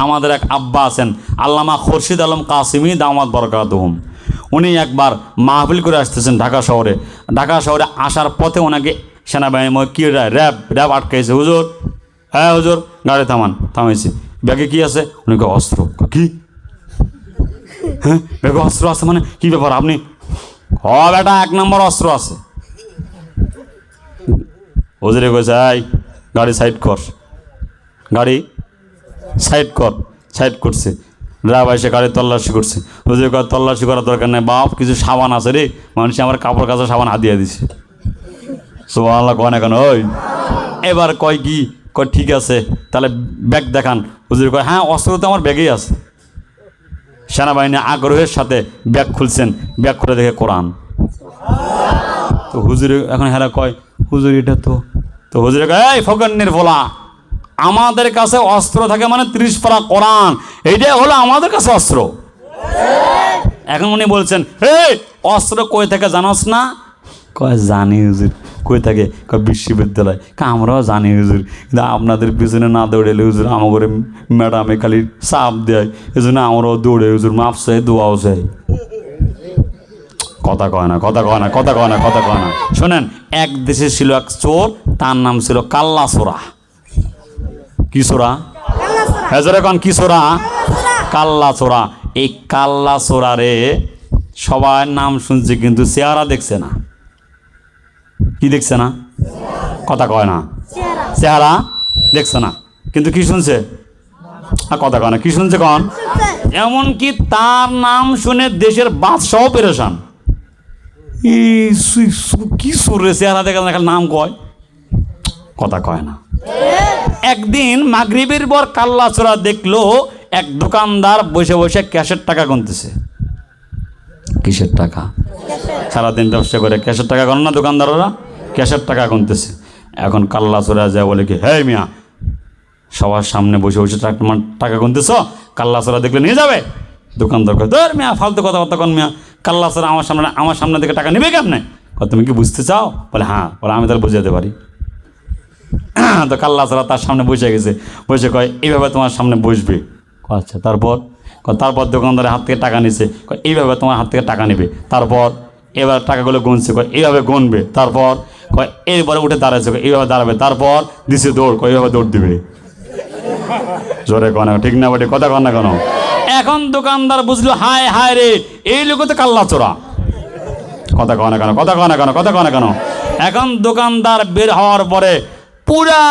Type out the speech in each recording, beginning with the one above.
আমাদের এক আব্বা আছেন আল্লামা খুরশিদ আলম কাসিমি দামাত বরকাতুহুম। উনি একবার মাহফিল করে আসতেছেন ঢাকা শহরে। ঢাকা শহরে আসার পথে ওনাকে সেনাবাহিনী কি র্যাব আটকাইছে। হুজুর, হ্যাঁ হুজুর, গাড়ি থামাইছে। ব্যাগে কি আছে? উনি অস্ত্র। কি? হ্যাঁ, ব্যাগে অস্ত্র আছে মানে কি ব্যাপার? আপনি বেটা 1 নম্বর অস্ত্র আছে। হুজুরে কইছে, এই গাড়ি সাইড কর, গাড়ি সাইড কর। সাইড করছে। ড্রাইভার এসে গাড়ি তল্লাশি করছে। হুজুর কয়, তল্লাশি করার দরকার নেই বাপ, কিছু সাবান আছে রে। মানুষ আমার কাপড় কাচা সাবান হাতিয়ে দিছে। সুবহানাল্লাহ কয় না কেন? ওই এবার কয় কি? কয় ঠিক আছে, তাহলে ব্যাগ দেখান। হুজুর কয়, হ্যাঁ অস্ত্র তো আমার ব্যাগেই আছে। সেনাবাহিনী আগ্রহের সাথে ব্যাগ খুলছেন। ব্যাগ খুলে দেখে কোরআন। তো হুজুরে এখন হেরা কয়, হুজুর এটা তো হুজুরে কয়, এই ফকন্নির ফোলা, আমাদের কাছে অস্ত্র থাকে মানে 30 পারা কোরআন, এইটাই হলো আমাদের কাছে অস্ত্র। এখন উনি বলছেন, হে অস্ত্র কই থেকে জানোস না? কয় জানি হুজুর। কই থাকে? কয় বিশ্ববিদ্যালয়। আমরাও জানি হুজুর, কিন্তু আপনাদের পিছনে না দৌড়েলে হুজুর আমাদের ম্যাডামে খালি চাপ দেয়, এই জন্য আমরাও দৌড়ে হুজুর, মাফ চাই, দোয়াও চাই। কথা কয় না। শোনেন, এক দেশে ছিল এক চোর, তার নাম ছিল কাল্লা চোরা। কি চোরা? হেজরে কন কি চোরা? কাল্লা চোরা। এই কাল্লা চোরারে সবার নাম শুনছে, কিন্তু চেহারা দেখছে না। কি দেখছে না? কথা কয় না। চেহারা দেখছে না, কিন্তু কি শুনছে? কথা কয় না। কি শুনছে কন? এমনকি তার নাম শুনে দেশের বাদশাহ পেরেশান। কি সুরে চেহারা দেখা না, নাম কয়, কথা কয় না। একদিন মাগরিবের পর কাল্লাচোরা দেখলো এক দোকানদার বসে বসে ক্যাশের টাকা গুনতেছে। কিসের টাকা? সারাদিন ব্যবসা করে ক্যাশের টাকা গণ না দোকানদাররা, ক্যাশের টাকা গুনতেছে। এখন কাল্লাচোরা যায় বলে কি, হে মিয়া, সবার সামনে বসে বসে টাকা গুনতেছ, কাল্লাচোরা দেখলে নিয়ে যাবে? দোকানদার কয়, ধর মিয়া, ফালতু কথাবার্তা কন মিয়া, কাল্লাচোরা আমার সামনে থেকে টাকা নেবে কেমনে? তুমি কি বুঝতে চাও? বলে হ্যাঁ। বলে আমি তাহলে বুঝাতে পারি। তো কাল্লাচোরা তার সামনে বসে গেছে। বসে কয়, এইভাবে তোমার সামনে বসবে। আচ্ছা, তারপর দোকানদারের হাত থেকে টাকা নিছে। এইভাবে তোমার হাত থেকে টাকা নেবে। তারপর এবার টাকাগুলো গুনছে। এইভাবে গুনবে। তারপর এরপরে উঠে দাঁড়াচ্ছে, এইভাবে দাঁড়াবে। তারপর দিছে দৌড়, এইভাবে দৌড় দিবে। জোরে কন, ঠিক না বটে? কথা কন না কেন? এখন দোকানদার বুঝলো, হায় হায় রে, এই লোক তো কাল্লাচোরা। কথা কন না কেন? এখন দোকানদার বের হওয়ার পরে পুরা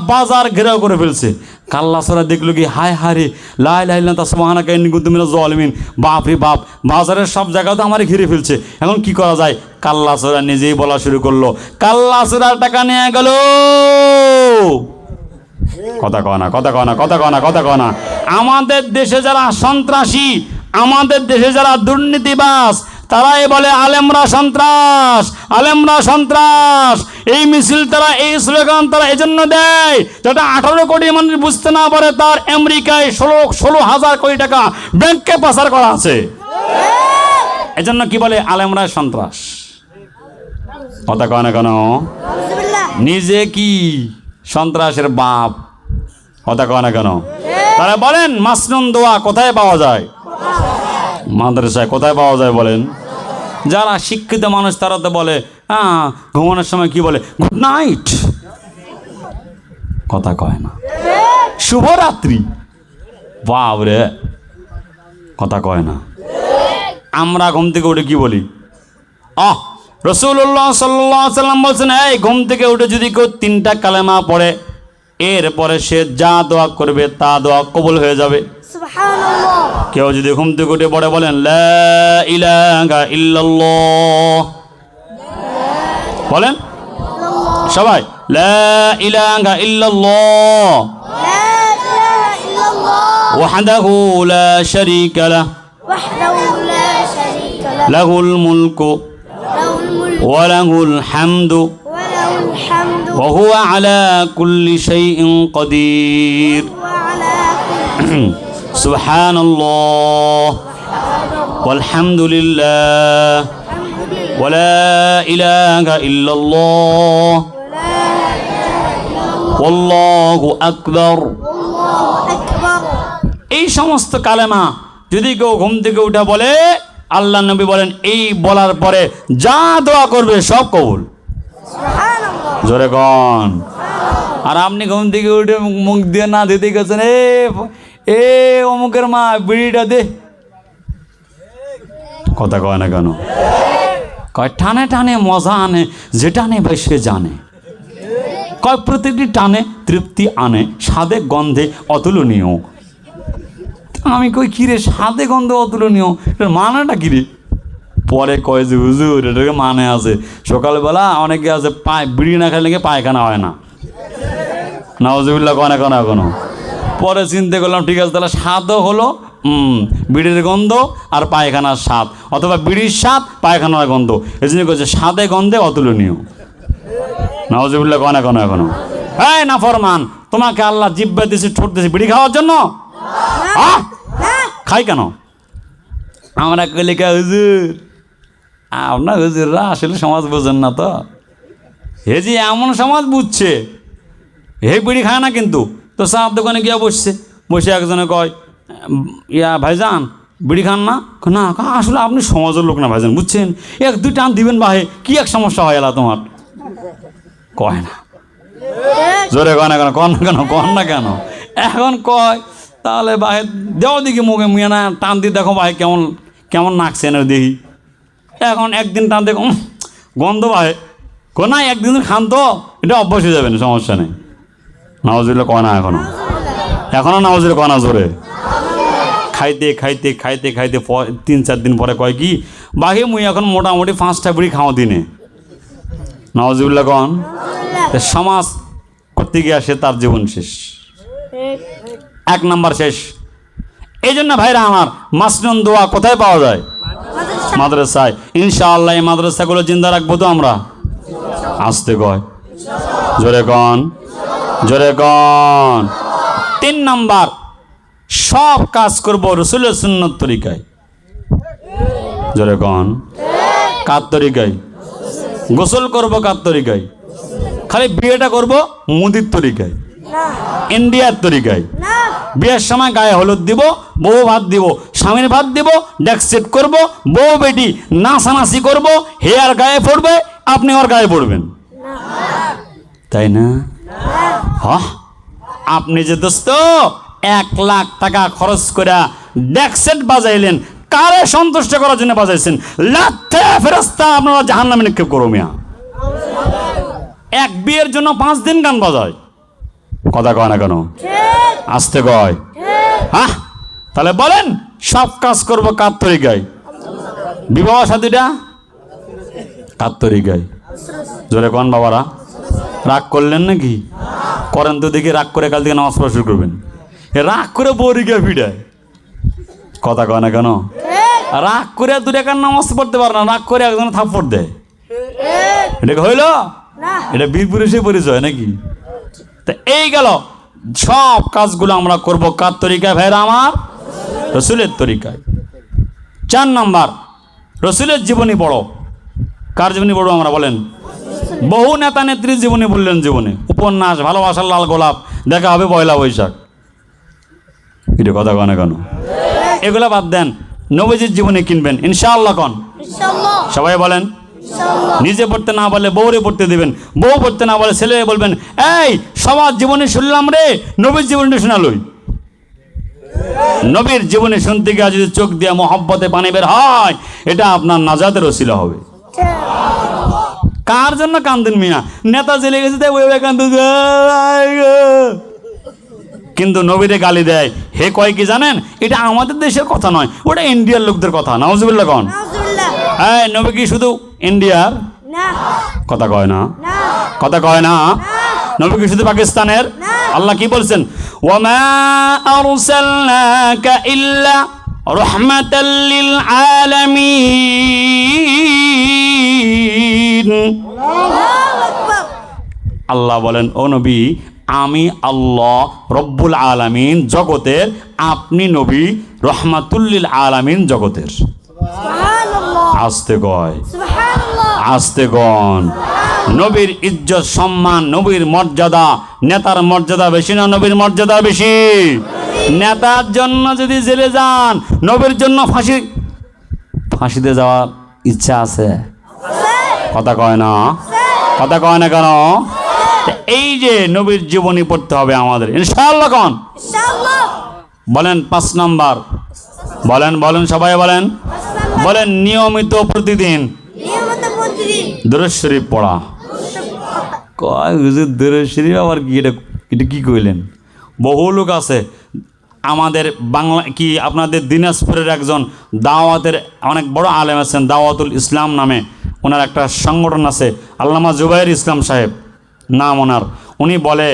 বাজার ঘেরাও করে ফেলছে। কাল্লাচোরা দেখলো কি, হায় হায় রে, লা ইলাহা ইল্লাল্লাহ সুবহানাকা ইন্নী কুনতু মিনাজ জালিমিন। বাপ রে বাপ, বাজারের সব জায়গাতে আমারে ঘিরে ফেলছে, এখন কি করা যায়? কাল্লাচোরা নিজেই বলা শুরু করলো, কাল্লাচোরার টাকা নিয়ে গেল। কথা কয় না। আমাদের দেশে যারা সন্ত্রাসী, আমাদের দেশে যারা দুর্নীতিবাজ, তারাই বলে আলেমরা সন্ত্রাস। এই মিছিল তারা, এই স্লোগান তারা এজন্য দেয় যাতে 18 কোটি মানুষ বুঝতে না পারে তার আমেরিকায় 16,000 কোটি টাকা ব্যাংকে পাচার করা আছে। এজন্য কি বলে? আলেমরা সন্ত্রাস। কথা কয় না কেন? নিজে কি সন্ত্রাসের বাপ। কথা কয় না কেন? তারা বলেন মাসনুন দোয়া কোথায় পাওয়া যায়? মাদ্রাসায়। কোথায় পাওয়া যায় বলেন? যারা শিক্ষিত মানুষ তারা তো বলে, হ্যাঁ, ঘুমানোর সময় কি বলে? Good night. কথা কয় না। শুভরাত্রি। বাবরে, কথা কয় না। আমরা ঘুম থেকে উঠে কি বলি? রাসূলুল্লাহ সাল্লাল্লাহু আলাইহি ওয়াসাল্লাম বলছেন, এই ঘুম থেকে উঠে যদি কেউ 3টা কালেমা পড়ে, এরপরে সে যা দোয়া করবে তা দোয়া কবুল হয়ে যাবে। সুবহানাল্লাহ। কেউ যদি ঘুম থেকে উঠে পড়ে, বলেন লা ইলাহা ইল্লাল্লাহ। বলেন সবাই, লা ইলাহা ইল্লাল্লাহ ওয়াহদাহু লা শারীকা লাহু লাহুল মুলকু ওয়া লাহুল হামদু ওয়া হুয়া আলা কুল্লি শাইইন কাদির। সুবহানাল্লাহ ওয়ালহামদুলিল্লাহ ওয়া লা ইলাহা ইল্লাল্লাহ ওয়াল্লাহু আকবার এই সমস্ত কালেমা যদি কেউ ঘুম থেকে উঠে বলে, আল্লাহ নবী বলেন এই বলার পরে যা দোয়া করবে সব কবুল। জোরে কন। আর আপনি ঘুম থেকে উঠে মুখ দিয়ে না দিতে গেছেন, এ অমুকের মা বিড়িটা দে, কথা কয় না কেন? কয় টানে টানে মজা আনে, যে টানে ভাই সে জানে। কয় প্রতিটি টানে তৃপ্তি আনে, স্বাদে গন্ধে অতুলনীয়। আমি কই কিরে স্বাদে গন্ধে অতুলনীয়, এটার মানেটা কিরে? পরে কয় যে হুজুর এটাকে মানে আছে, সকালবেলা অনেকে আছে বিড়ি না খেলে পায়খানা হয় না। নাউজুবিল্লাহ কয় না কেন এখনো? পরে চিন্তা করলাম ঠিক আছে, তাহলে স্বাদও হলো বিড়ির গন্ধ আর পায়খানার স্বাদ, অথবা বিড়ির স্বাদ পায়খানার গন্ধ, এই জন্য করছে স্বাদে গন্ধে অতুলনীয়। নাউজুবিল্লাহ কয় না কেন এখনো? হ্যাঁ না ফরমান, তোমাকে আল্লাহ জিহ্বা দিয়েছে, ঠোঁট দিয়েছে বিড়ি খাওয়ার জন্য? খাই কেন? আমরা কইলে কে হুজুর, আপনার হুজুররা আসলে সমাজ বোঝেন না তো। হে যে এমন সমাজ বুঝছে, হে বিড়ি খায় না কিন্তু, তো চার দোকানে গিয়া বসছে, বসে একজনে কয় ইয়া ভাইজান বিড়ি খান না? না আসলে আপনি সমাজের লোক না ভাইজান, বুঝছেন, এক দুই টান দিবেন বাহে, কি এক সমস্যা হয় এলা তোমার? কয় না, জোরে কয় না কেন? কন না কেন? কন না কেন? এখন কয় তাহলে বাহে দেও দেখি মুখে মুয়ে না টান দিয়ে দেখো বাহে কেমন কেমন নাকছে না দেখি। এখন একদিন টান দেখো গন্ধ বাহে, না একদিন খান তো এটা অভ্যাস হয়ে যাবেন, সমস্যা নেই। নাওয়াজুবিল্লাহ কয় না এখনো নাওয়াজুবিল্লাহ কয় না জোরে। খাইতে খাইতে খাইতে খাইতে 3-4 দিন পরে কয় কি বাকি মুই এখন মোটামুটি 5টা বিড়ি খাওয়া দিনে। নাওয়াজুবিল্লাহ কন। সমাজ করতে গিয়ে আসে তার জীবন শেষ, 1 নাম্বার শেষ। এই জন্য ভাইরা আমার, মাসনুন দোয়া কোথায় পাওয়া যায়? মাদ্রাসায়। ইনশাআল্লাহ এই মাদ্রাসাগুলো জিন্দা রাখবো তো আমরা? আসতে কয়, জোরে কন, জোরে কন। 3 নাম্বার, সব কাজ করবো রসুলের সুন্নত তরিকায়। জোরে কন, কার তরিকায়? গোসল করবো কার তরিকায়? খালি বিয়েটা করবো মুদির তরিকায়, ইন্ডিয়ার তরিকায়। বিয়ের সময় গায়ে হলুদ দিব, বউ ভাত দিব, স্বামীর ভাত দিব, ডেক সেট করবো, বউ বেটি নাচানাচি করবো, হেয়ার গায়ে পড়বে, আপনি ওর গায়ে পড়বেন, তাই না? হ্যাঁ, আপনি যে দোস্ত 1 লাখ টাকা খরচ করে ডেক সেট বাজাইলেন, কারে সন্তুষ্ট করার জন্য বাজাইছেন? লাখে ফেরেশতা আপনারা জাহান্নামে নিক্ষেপ করো মিয়া। এক বিয়ের জন্য 5 দিন গান বাজায়, কথা কয় না কেন? আসতে কয়। হ্যাঁ, তাহলে বলেন সব কাজ করবো কার তরিকায়? বিবাহ সাথীটা কার তরিকায়? জোরে কন বাবারা। রাগ করলেন নাকি? করেন তো দেখি, রাগ করে কাল থেকে নামাজ পড়া শুরু করবেন। রাগ করে বউরিকা ভিড়ায়, কথা কয় না কেন? রাগ করে 2 টাকার নামাজ পড়তে পারে না, রাগ করে একজন থাপ্পড় দেয়। এটা হইল? এটা বীর পুরুষের পরিচয় নাকি? তা এই গেল, সব কাজগুলো আমরা করবো কার তরিকায় ভাইরা আমার? রসুলের তরিকায়। 4 নাম্বার, রসুলের জীবনী পড়ো। কার জীবনী পড়বো আমরা বলেন? বহু নেতা নেত্রীর জীবনী বললেন, জীবনে উপন্যাস, ভালোবাসার লাল গোলাপ, দেখা হবে 1 বৈশাখ, এটা কথা কয় না কেন? এগুলা বাদ দেন, নবীজির জীবনী কিনবেন ইনশাআল্লাহ। কন সবাই বলেন। নিজে পড়তে না বলে বউরে পড়তে দিবেন, বউ পড়তে না বলে ছেলে বলবেন, এই সবার জীবনী শুনলাম রে, নবীর জীবনীটা শোনালই। নবীর জীবনী শুনতে গিয়ে যদি চোখ দিয়ে মহব্বতে পানি বের হয়, এটা আপনার নাজাতের ওসিলা হবে। কার জন্য কান্দেন মিয়া? নেতা জেলে গেছে তাই ওই কান্দে, কিন্তু নবীরে গালি দেয়। হে কয় কি জানেন? এটা আমাদের দেশের কথা নয়, ওটা ইন্ডিয়ার লোকদের কথা। নাউজুবিল্লাহ কন। হ্যাঁ, নবী কি শুধু ইন্ডিয়ার? কথা কয় না, কথা কয় না। নবী কি শুধু পাকিস্তানের? আল্লাহ কি বলছেন? ওয়ামা আরসালনাকা ইল্লা রাহমাতাল লিল আলামিন। আল্লাহ বলেন, ও নবী, আমি আল্লাহ রব্বুল আলামিন জগতের, আপনি নবী রহমাতুল্লিল আলামিন জগতের। আস্তে কয়, আস্তে গণ। নবীর ইজ্জত সম্মান, নবীর মর্যাদা, নেতার মর্যাদা বেশি না নবীর মর্যাদা বেশি? নেতার জন্য যদি জেলে যান, নবীর জন্য ফাঁসিতে যাওয়ার ইচ্ছা আছে? কথা কয় না, কথা কয় না কেন? এই যে নবীর জীবনী পড়তে হবে আমাদের ইনশাআল্লাহ। কোন বলেন 5 নাম্বার? বলেন বলেন সবাই বলেন, বলেন নিয়মিত প্রতিদিন দুরূদ শরীফ পড়া। কয় হুজুর দুরূদ শরীফ আবার কি? এটা কি কইলেন? বহু লোক আছে আমাদের বাংলা কি আপনাদের দিনাজপুরের একজন দাওয়াতের অনেক বড় আলেম আছেন, দাওয়াতুল ইসলাম নামে ওনার একটা সংগঠন আছে, আল্লামা জুবাইর ইসলাম সাহেব নাম ওনার। উনি বলে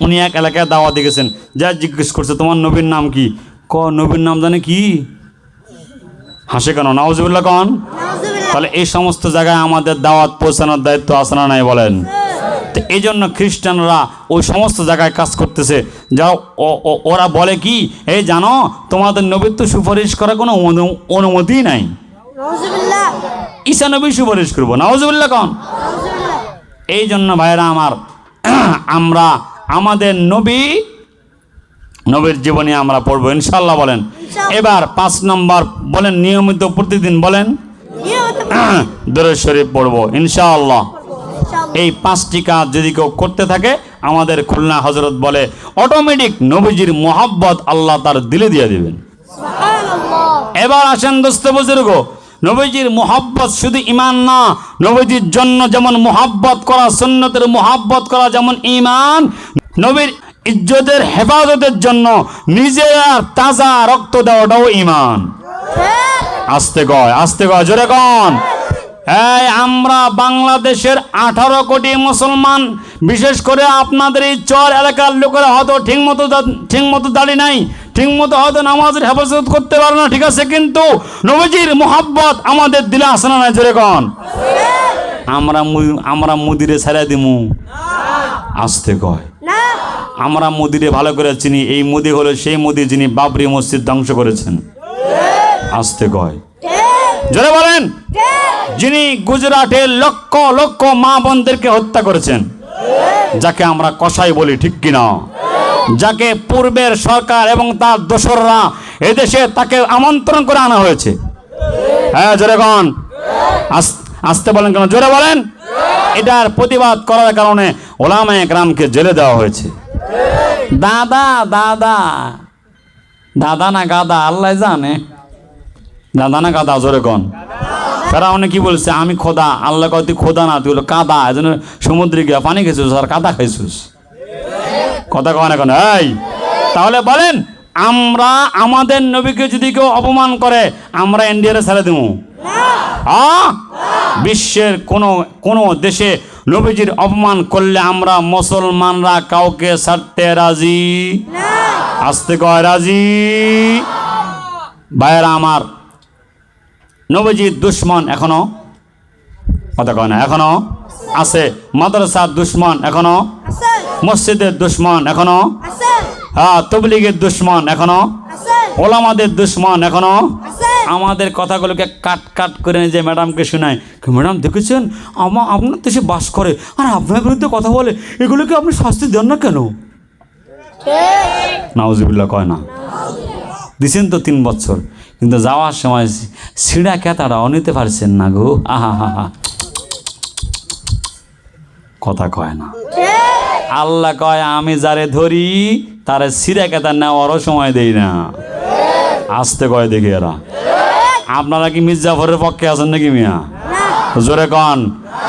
উনি এক এলাকায় দাওয়াত দিয়ে গেছেন, যা জিজ্ঞেস করছে তোমার নবীর নাম কি? নবীর নাম জানে কি? হাসে কেন? নাউজুবিল্লাহ কন। তাহলে এই সমস্ত জায়গায় আমাদের দাওয়াত পৌঁছানোর দায়িত্ব আছে না নাই বলেন? তো এই জন্য খ্রিস্টানরা ওই সমস্ত জায়গায় কাজ করতেছে, যা ওরা বলে কি, এই জানো তোমাদের নবীর তো সুপারিশ করার কোনো অনুমতি নাই। ঈসা নবী সুপারিশ করবো? নাউজুবিল্লাহ কন। এই জন্য ভাইরা আমার, আমরা আমাদের নবীর জীবনী আমরা পড়বো ইনশাআল্লাহ। বলেন এবার 5 নম্বর বলেন, নিয়মিত প্রতিদিন বলেন দুরূদ শরীফ পড়বো ইনশাআল্লাহ। এই 5টি কাজ যদি কেউ করতে থাকে, আমাদের খুলনা হযরত বলে অটোমেটিক নবীজির মোহাব্বত আল্লাহ তার দিলে দিয়ে দিবেন। এবার আসেন দোস্ত বুজুর্গ, নবীজির মোহাব্বত শুধু ঈমান না, নবীজির জন্য যেমন মোহাব্বত করা, সুন্নতের মোহাব্বত করা যেমন ঈমান, নবীর ইজ্জতের হেফাজতের জন্য নিজের তাজা রক্ত দেওয়াটাও ঈমান। আস্তে কয়, আস্তে কয়, জোরে কন। এই আমরা বাংলাদেশের 18 কোটি মুসলমান, বিশেষ করে আপনাদের এই চর এলাকার লোকেরা হয়তো ঠিকমতো দাঁড়িয়ে নাই, ঠিকমতো হয়তো নামাজের হেফাজত করতে পারে না, ঠিক আছে, কিন্তু নবীজির মোহাব্বত আমাদের দিলে আসে না নাই? জোরে কন। আমরা মুদিরে ছেড়ে দিমু? আস্তে কয়। আমরা মুদিরে ভালো করে চিনি, এই মুদি হলো সেই মুদি যিনি বাবরি মসজিদ ধ্বংস করেছেন। আস্তে কয়, জোরে বলেন। যিনি গুজরাটের লক্ষ লক্ষ মা বোনদেরকে হত্যা করেছেন, যাকে আমরা কসাই বলি, ঠিক কিনা? যাকে পূর্বের সরকার এবং তার দোসররা এদেশে তাকে আমন্ত্রণ করে আনা হয়েছে। হ্যাঁ জোরে কন, আসতে বলেন কেন? জোরে বলেন। এটার প্রতিবাদ করার কারণে ওলামায়ে কেরামকে জেলে দেওয়া হয়েছে। দাদা দাদা দাদা না গাদা আল্লাহ জানে, দাদা না গাদা? জোরে কন। ফেরাউনে কি বলছে? আমি খোদা। আল্লাহ কয় তুই খোদা না, তুই হলো কাদা। এজন্য সমুদ্রে গিয়ে পানি খেয়েছিস আর কাদা খাইছিস। কথা কয় না কেন? এই তাহলে বলেন, আমরা আমাদের নবীকে যদি কেউ অপমান করে, আমরা ইন্ডিয়ারে ছেড়ে দেবো? বিশ্বের কোন দেশে নবীজির অপমান করলে আমরা মুসলমানরা কাউকে ছাড়তে রাজি? আসতে কয় রাজি? ভাইয়েরা আমার, নবীজির দুশ্মন এখনো, কথা কয় না, এখনো আছে। মাদ্রাসার দুশ্মন এখনো, মসজিদের দুশ্মন এখনো, তবলিগের দুশ্মন এখনো, ওলামাদের দুশ্মন এখনো। আমাদের কথাগুলোকে কাট কাট করে যে ম্যাডামকে শোনায়, ম্যাডাম দেখেছেন আপনার দেশে বাস করে আর আপনার বিরুদ্ধে কথা বলে, এগুলোকে আপনি শাস্তি দেন না কেন? নাউজুবিল্লাহ কয় না? দিছেন তো 3 বছর, কিন্তু যাওয়ার সময় ছিঁড়া কেতাটাও নিতে পারছেন না গো। আহা হা হা, কথা কয় না। আল্লাহ কয় আমি যারে ধরি তারে ছিঁড়া কেতা নেওয়ারও সময় দেই না। আসতে কয় দেখি এরা। আপনারা কি মির্জাফরের পক্ষে আছেন নাকি মিয়া? জোরে কন।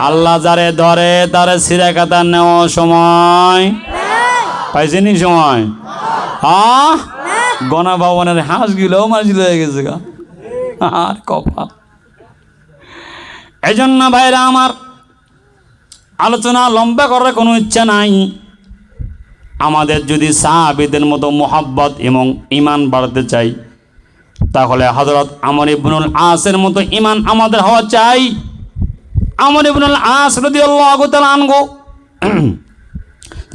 আল্লাহ যারে ধরে তারে ছিঁড়া কেতা নেওয়ার সময় পাইছেনি? সময় গণা ভবনের হাঁস গিলেও মাঝিল হয়ে গেছে গা, আর কপা। এই জন্য ভাইরা আমার, আলোচনা লম্বা করার কোনো ইচ্ছা নাই। আমাদের যদি সাহাবীদের মতো মোহাব্বত এবং ঈমান বাড়াতে চাই, তাহলে হযরত আমর ইবনুল আসের মতো ঈমান আমাদের হওয়া চাই। আমর ইবনুল আস রাদিয়াল্লাহু তাআলা আনহু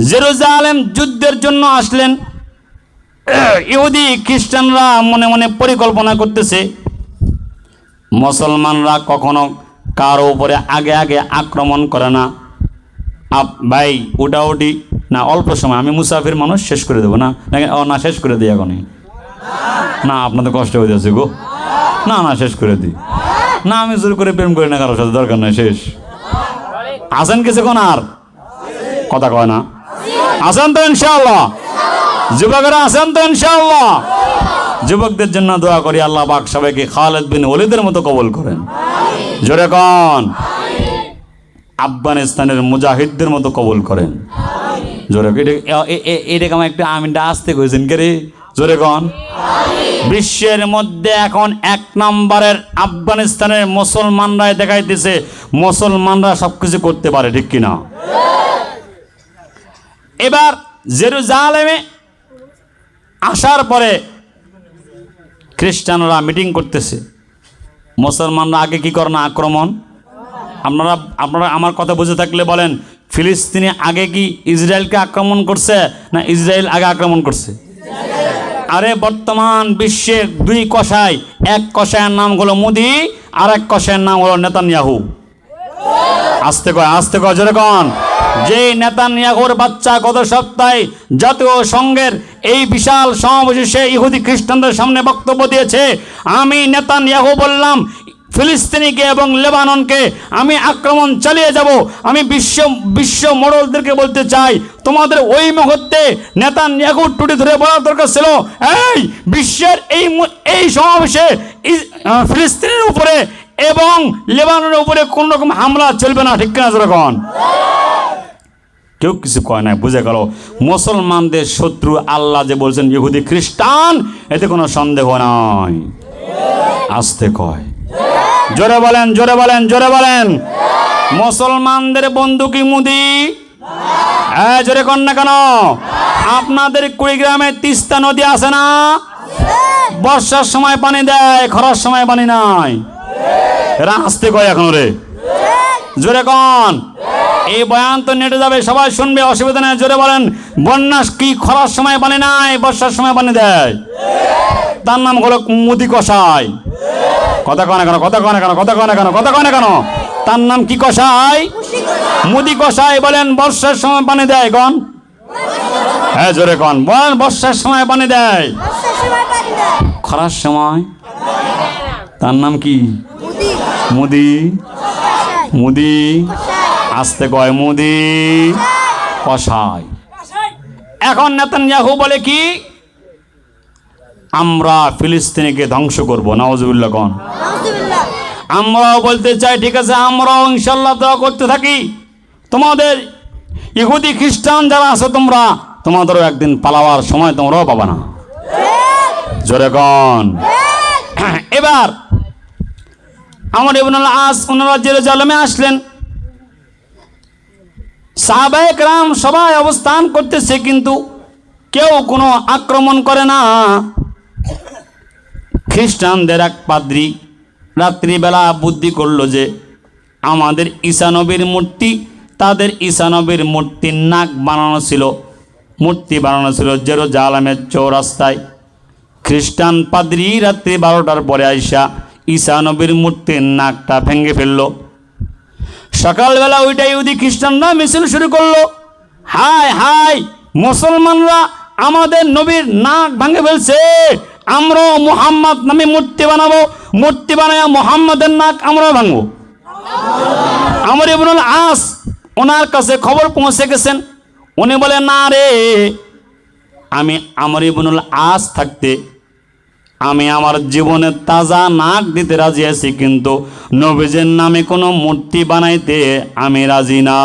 জেরুজালেম যুদ্ধের জন্য আসলেন। ইহুদি খ্রিস্টানরা মনে মনে পরিকল্পনা করতেছে, মুসলমানরা কখনো কারো উপরে আগে আগে আক্রমণ করে না। ভাই উঠাউঠি না অল্প সময়, আমি মুসাফির মানুষ, শেষ করে দেবো না নাকি? ও না, শেষ করে দিই এখনই। না, আপনাদের কষ্ট হয়ে যাচ্ছে গো। না না, শেষ করে দিই না, আমি জোর করে প্রেম করি না কারোর সাথে, দরকার নাই, শেষ। আসেন কিছুক্ষণ আর কথা কয় না? আসেন তো ইনশাআল্লাহ? যুবকেরা আসেন তো ইনশাআল্লাহ? যুবকদের জন্য দোয়া করি আল্লাহ পাক সবাইকে খালেদ বিন ওয়ালিদের মতো কবুল করেন। জোরে কন। আফগানিস্তানের মুজাহিদদের মতো কবুল করেন। জোরে এটাকে আমার একটু আমিনটা আসতে কইছেন কে রে? জোরে কন। বিশ্বের মধ্যে এখন 1 নম্বরের আফগানিস্তানের মুসলমানরাই দেখাইতেছে মুসলমানরা সবকিছু করতে পারে, ঠিক কিনা? এবার জেরুজালেমে আসার পরে খ্রিস্টানরা মিটিং করতেছে, মুসলমানরা আগে কি করে না আক্রমণ। আপনারা আমার কথা বুঝে থাকলে বলেন, ফিলিস্তিনে আগে কি ইসরায়েলকে আক্রমণ করছে না ইসরায়েল আগে আক্রমণ করছে? আরে বর্তমান বিশ্বে 2 কসাই, এক কসাইয়ের নাম হলো মোদি, আর এক কসাইয়ের নাম হলো নেতানিয়াহু। আস্তে কয় জোরে কন। যে নেতানিয়াহুর বাচ্চা গত সপ্তাহে জাতীয় সংঘের এই বিশাল সমাবেশে ইহুদি খ্রিস্টানদের সামনে বক্তব্য দিয়েছে, আমি নেতানিয়াহু বললাম ফিলিস্তিনিকে এবং লেবাননকে আমি আক্রমণ চালিয়ে যাব। আমি বিশ্ব মোড়লদেরকে বলতে চাই, তোমাদের ওই মুহূর্তে নেতানিয়াহুর টুটি ধরে বলার দরকার ছিল, এই বিশ্বের এই সমাবেশে ফিলিস্তিনের উপরে এবং লেবাননের উপরে কোন রকম হামলা চলবে না, ঠিক কিনা যখন? কেউ কিছু কয় না, বুঝে গেল মুসলমানদের শত্রু আল্লাহ যে বলছেন ইহুদি খ্রিস্টান, এতে কোনো সন্দেহ নাই। আস্তে কয়, জোরে বলেন, জোরে বলেন, জোরে বলেন। মুসলমানদের বন্ধু কি মোদি? হ্যাঁ, জোরে কন না কেন? আপনাদের কুড়িগ্রামে তিস্তা নদী আছে না? বর্ষার সময় পানি দেয়, খরার সময় পানি নাই। এরা আসতে কয় এখন রে, জোরে কন। এই বয়ান তো নেটে যাবে, সবাই শুনবে, অসুবিধা নেই। জোরে বলেন, বন্যা কি খরার সময় পানি নাই, বর্ষার সময় পানি দেয়? তার নাম হলো মোদি কসাই। কথা কয় না কেন? কথা কয় না কেন? কথা কয় না কেন? কথা কয় না কেন? তার নাম কি কসাই? মোদি কসাই। বলেন বর্ষার সময় পানি দেয় কন? হ্যাঁ, জোরে কন। বলেন বর্ষার সময় পানি দেয়, খরার সময় তার নাম কি? মোদি। মোদি আসতে কয়, মোদি কসাই। এখন নেতানিয়াহু বলে কি, আমরা ফিলিস্তিনিকে ধ্বংস করব। নাউজুবিল্লাহ কোন। আমরাও বলতে চাই, ঠিক আছে, আমরাও ইনশাল্লাহ দোয়া করতে থাকি। তোমাদের ইহুদি খ্রিস্টান যারা আছো, তোমাদেরও একদিন পালাবার সময় তোমরাও পাবা না। জোরে কোন। এবার আমর ইবনুল আস ওনারা জেরুজালেমে আসলেন। সাহাবায়ে কেরাম সবাই অবস্থান করতেছে, কিন্তু কেউ কোনো আক্রমণ করে না। খ্রিস্টানদের এক পাদ্রী রাত্রিবেলা বুদ্ধি করলো যে আমাদের ঈসা নবীর মূর্তি, তাদের ঈসা নবীর মূর্তির নাক বানানো ছিল, মূর্তি বানানো ছিল জেরুজালেমের চৌরাস্তায়। খ্রিস্টান পাদ্রী রাত্রি 12টার পরে আইসা ঈসা নবীর মূর্তির নাকটা ভেঙে ফেললো। সকালবেলা ওইটা ইহুদি খ্রিস্টানরা মিছিল শুরু করলো, হায় হায় মুসলমানরা আমাদের নবীর নাক ভেঙে ফেলছে, আমরাও মুহাম্মদ নামে মূর্তি বানাবো, মূর্তি বানায় মুহাম্মদের নাক আমরাও ভাঙবো। আমর ইবনুল আস ওনার কাছে খবর পৌঁছে গেছেন। উনি বলে, না রে, আমি আমর ইবনুল আস থাকতে আমি আমার জীবনে তাজা নাক দিতে রাজি আছি, কিন্তু নবীজের নামে কোনো মূর্তি বানাইতে আমি রাজি না।